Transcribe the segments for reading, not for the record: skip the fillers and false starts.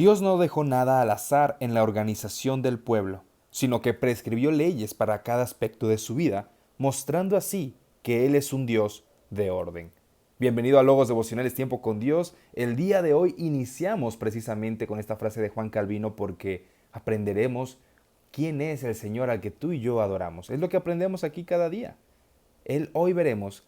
Dios no dejó nada al azar en la organización del pueblo, sino que prescribió leyes para cada aspecto de su vida, mostrando así que Él es un Dios de orden. Bienvenido a Logos Devocionales Tiempo con Dios. El día de hoy iniciamos precisamente con esta frase de Juan Calvino porque aprenderemos quién es el Señor al que tú y yo adoramos. Es lo que aprendemos aquí cada día. Hoy veremos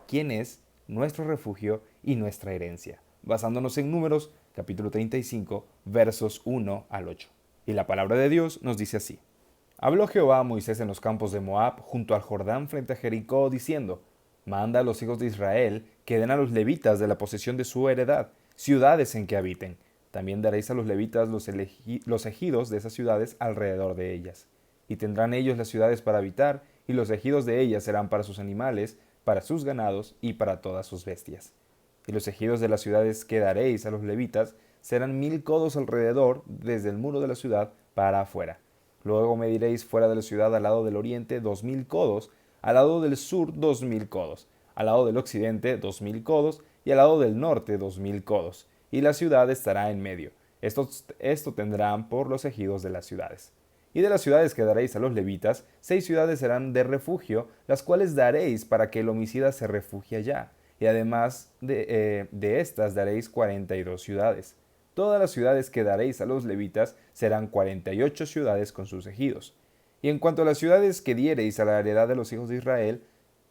quién es nuestro refugio y nuestra herencia, basándonos en Números capítulo 35, versos 1 al 8. Y la palabra de Dios nos dice así. Habló Jehová a Moisés en los campos de Moab, junto al Jordán frente a Jericó, diciendo, manda a los hijos de Israel que den a los levitas de la posesión de su heredad, ciudades en que habiten. También daréis a los levitas los ejidos de esas ciudades alrededor de ellas. Y tendrán ellos las ciudades para habitar, y los ejidos de ellas serán para sus animales, para sus ganados y para todas sus bestias. Y los ejidos de las ciudades que daréis a los levitas serán 1000 codos alrededor, desde el muro de la ciudad para afuera. Luego mediréis fuera de la ciudad al lado del oriente 2000 codos, al lado del sur 2000 codos, al lado del occidente 2000 codos y al lado del norte 2000 codos. Y la ciudad estará en medio. Esto tendrán por los ejidos de las ciudades. Y de las ciudades que daréis a los levitas, 6 ciudades serán de refugio, las cuales daréis para que el homicida se refugie allá. Y además de estas daréis 42 ciudades. Todas las ciudades que daréis a los levitas serán 48 ciudades con sus ejidos. Y en cuanto a las ciudades que diereis a la heredad de los hijos de Israel,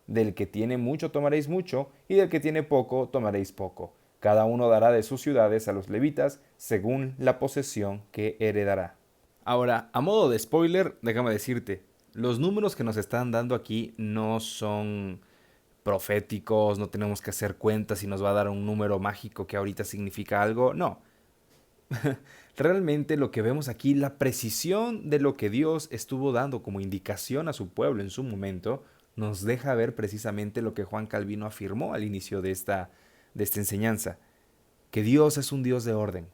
del que tiene mucho tomaréis mucho, y del que tiene poco tomaréis poco. Cada uno dará de sus ciudades a los levitas según la posesión que heredará. Ahora, a modo de spoiler, déjame decirte, los números que nos están dando aquí no son proféticos, no tenemos que hacer cuentas y nos va a dar un número mágico que ahorita significa algo, no. Realmente lo que vemos aquí, la precisión de lo que Dios estuvo dando como indicación a su pueblo en su momento, nos deja ver precisamente lo que Juan Calvino afirmó al inicio de esta enseñanza, que Dios es un Dios de orden.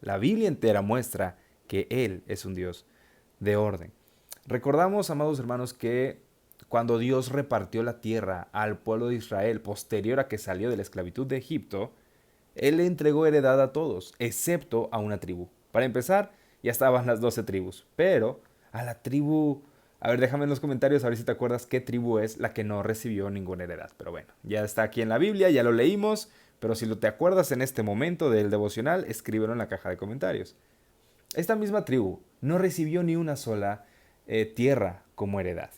La Biblia entera muestra que Él es un Dios de orden. Recordamos, amados hermanos, que cuando Dios repartió la tierra al pueblo de Israel posterior a que salió de la esclavitud de Egipto, Él le entregó heredad a todos, excepto a una tribu. Para empezar, ya estaban las 12 tribus, pero a la tribu... A ver, déjame en los comentarios a ver si te acuerdas qué tribu es la que no recibió ninguna heredad. Pero bueno, ya está aquí en la Biblia, ya lo leímos, pero si lo te acuerdas en este momento del devocional, escríbelo en la caja de comentarios. Esta misma tribu no recibió ni una sola tierra como heredad.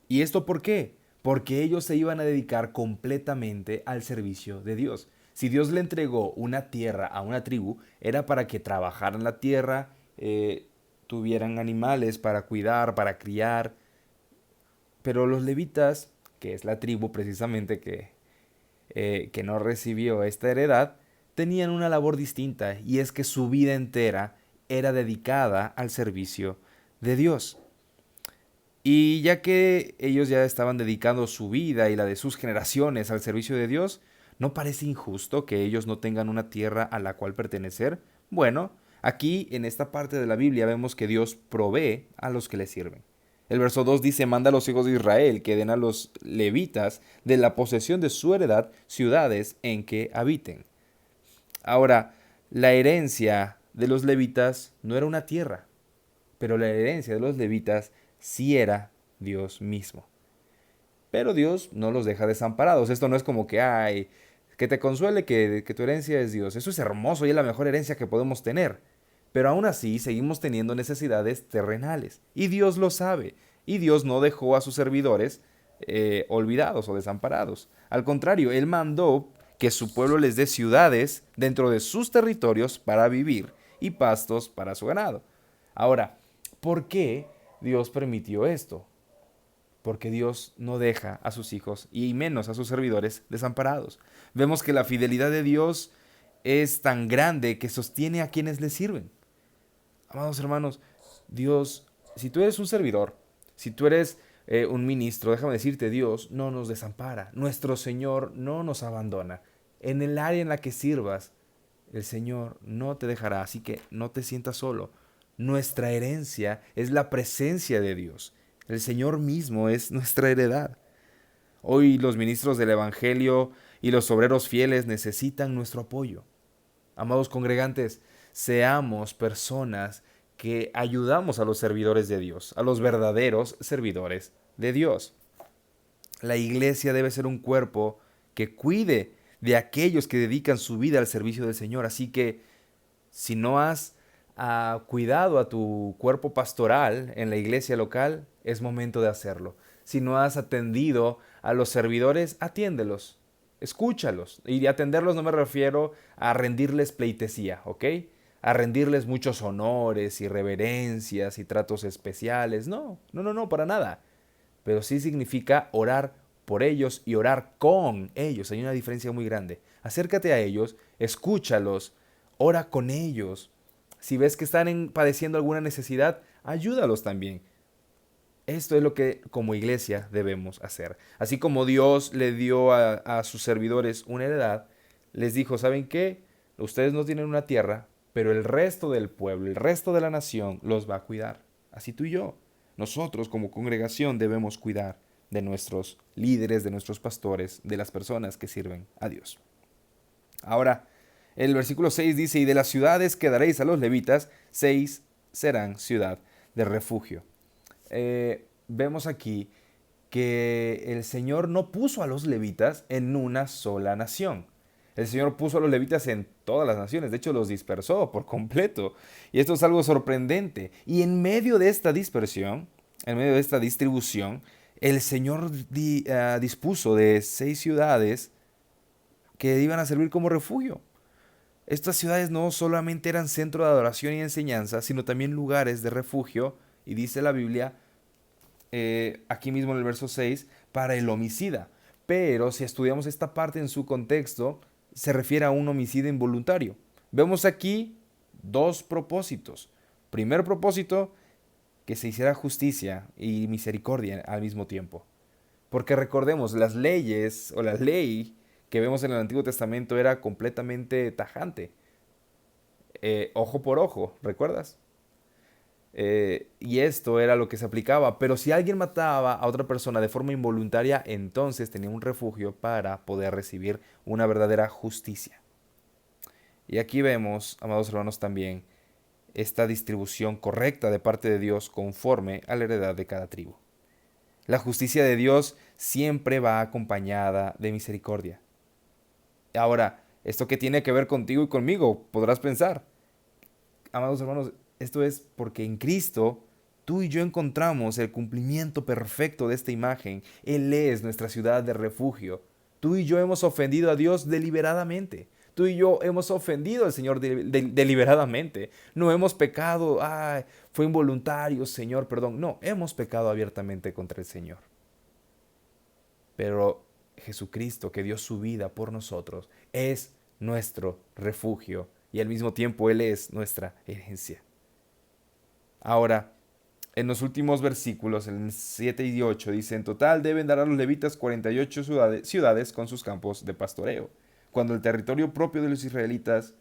¿Y esto por qué? Porque ellos se iban a dedicar completamente al servicio de Dios. Si Dios le entregó una tierra a una tribu, era para que trabajaran la tierra, tuvieran animales para cuidar, para criar. Pero los levitas, que es la tribu precisamente que no recibió esta heredad, tenían una labor distinta, y es que su vida entera era dedicada al servicio de Dios. Y ya que ellos ya estaban dedicando su vida y la de sus generaciones al servicio de Dios, ¿no parece injusto que ellos no tengan una tierra a la cual pertenecer? Bueno, aquí en esta parte de la Biblia vemos que Dios provee a los que le sirven. El verso 2 dice, manda a los hijos de Israel que den a los levitas de la posesión de su heredad ciudades en que habiten. Ahora, la herencia de los levitas no era una tierra, pero la herencia de los levitas sí era Dios mismo. Pero Dios no los deja desamparados. Esto no es como que, ay, que te consuele que tu herencia es Dios. Eso es hermoso y es la mejor herencia que podemos tener. Pero aún así seguimos teniendo necesidades terrenales. Y Dios lo sabe. Y Dios no dejó a sus servidores olvidados o desamparados. Al contrario, Él mandó que su pueblo les dé ciudades dentro de sus territorios para vivir y pastos para su ganado. Ahora, ¿por qué Dios permitió esto? Porque Dios no deja a sus hijos y menos a sus servidores desamparados. Vemos que la fidelidad de Dios es tan grande que sostiene a quienes le sirven. Amados hermanos, Dios, si tú eres un servidor, si tú eres un ministro, déjame decirte, Dios no nos desampara. Nuestro Señor no nos abandona. En el área en la que sirvas, el Señor no te dejará, así que no te sientas solo. Nuestra herencia es la presencia de Dios. El Señor mismo es nuestra heredad. Hoy los ministros del Evangelio y los obreros fieles necesitan nuestro apoyo. Amados congregantes, seamos personas que ayudamos a los servidores de Dios, a los verdaderos servidores de Dios. La iglesia debe ser un cuerpo que cuide de aquellos que dedican su vida al servicio del Señor. Así que si no has cuidado a tu cuerpo pastoral en la iglesia local, es momento de hacerlo. Si no has atendido a los servidores, atiéndelos, escúchalos. Y de atenderlos no me refiero a rendirles pleitesía, ¿ok? A rendirles muchos honores y reverencias y tratos especiales. No, no, no, no, para nada. Pero sí significa orar por ellos y orar con ellos. Hay una diferencia muy grande. Acércate a ellos, escúchalos, ora con ellos. Si ves que están padeciendo alguna necesidad, ayúdalos también. Esto es lo que como iglesia debemos hacer. Así como Dios le dio a sus servidores una heredad, les dijo, ¿saben qué? Ustedes no tienen una tierra, pero el resto del pueblo, el resto de la nación los va a cuidar. Así tú y yo. Nosotros como congregación debemos cuidar de nuestros líderes, de nuestros pastores, de las personas que sirven a Dios. Ahora, el versículo 6 dice, y de las ciudades que daréis a los levitas, 6 serán ciudad de refugio. Vemos aquí que el Señor no puso a los levitas en una sola nación. El Señor puso a los levitas en todas las naciones, de hecho los dispersó por completo. Y esto es algo sorprendente. Y en medio de esta dispersión, en medio de esta distribución, el Señor dispuso de 6 ciudades que iban a servir como refugio. Estas ciudades no solamente eran centro de adoración y enseñanza, sino también lugares de refugio, y dice la Biblia, aquí mismo en el verso 6, para el homicida. Pero si estudiamos esta parte en su contexto, se refiere a un homicidio involuntario. Vemos aquí 2 propósitos. Primer propósito, que se hiciera justicia y misericordia al mismo tiempo. Porque recordemos, las leyes o la ley que vemos en el Antiguo Testamento era completamente tajante. Ojo por ojo, ¿recuerdas? Y esto era lo que se aplicaba. Pero si alguien mataba a otra persona de forma involuntaria, entonces tenía un refugio para poder recibir una verdadera justicia. Y aquí vemos, amados hermanos, también esta distribución correcta de parte de Dios conforme a la heredad de cada tribu. La justicia de Dios siempre va acompañada de misericordia. Ahora, ¿esto qué tiene que ver contigo y conmigo? Podrás pensar. Amados hermanos, esto es porque en Cristo tú y yo encontramos el cumplimiento perfecto de esta imagen. Él es nuestra ciudad de refugio. Tú y yo hemos ofendido a Dios deliberadamente. Tú y yo hemos ofendido al Señor deliberadamente. No hemos pecado, fue involuntario, Señor, perdón. No, hemos pecado abiertamente contra el Señor. Pero Jesucristo, que dio su vida por nosotros, es nuestro refugio y al mismo tiempo Él es nuestra herencia. Ahora, en los últimos versículos, en 7 y 8, dice, en total deben dar a los levitas 48 ciudades con sus campos de pastoreo. Cuando el territorio propio de los israelitas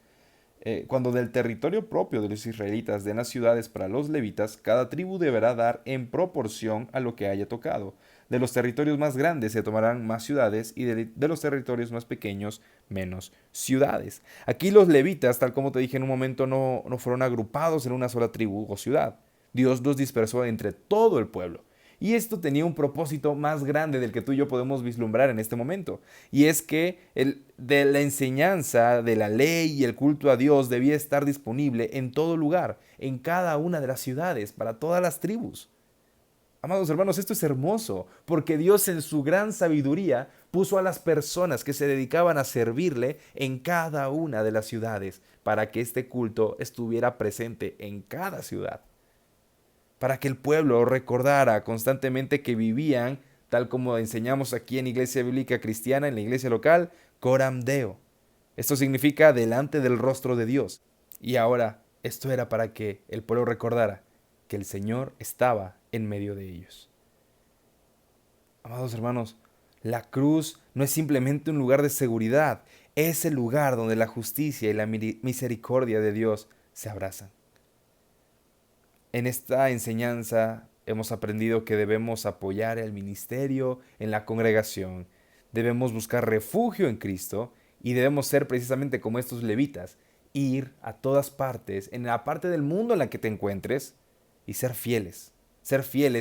cuando del territorio propio de los israelitas den las ciudades para los levitas, cada tribu deberá dar en proporción a lo que haya tocado. De los territorios más grandes se tomarán más ciudades y de los territorios más pequeños menos ciudades. Aquí los levitas, tal como te dije en un momento, no fueron agrupados en una sola tribu o ciudad. Dios los dispersó entre todo el pueblo. Y esto tenía un propósito más grande del que tú y yo podemos vislumbrar en este momento. Y es que de la enseñanza de la ley y el culto a Dios debía estar disponible en todo lugar, en cada una de las ciudades, para todas las tribus. Amados hermanos, esto es hermoso, porque Dios en su gran sabiduría puso a las personas que se dedicaban a servirle en cada una de las ciudades, para que este culto estuviera presente en cada ciudad. Para que el pueblo recordara constantemente que vivían, tal como enseñamos aquí en Iglesia Bíblica Cristiana, en la iglesia local, coram Deo. Esto significa delante del rostro de Dios. Y ahora, esto era para que el pueblo recordara que el Señor estaba en medio de ellos. Amados hermanos, la cruz no es simplemente un lugar de seguridad, es el lugar donde la justicia y la misericordia de Dios se abrazan. En esta enseñanza hemos aprendido que debemos apoyar el ministerio en la congregación, debemos buscar refugio en Cristo y debemos ser precisamente como estos levitas, ir a todas partes, en la parte del mundo en la que te encuentres, y ser fieles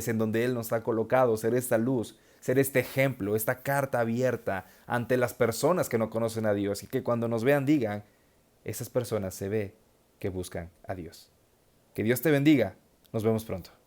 en donde Él nos ha colocado, ser esta luz, ser este ejemplo, esta carta abierta ante las personas que no conocen a Dios y que cuando nos vean digan, esas personas se ve que buscan a Dios. Que Dios te bendiga. Nos vemos pronto.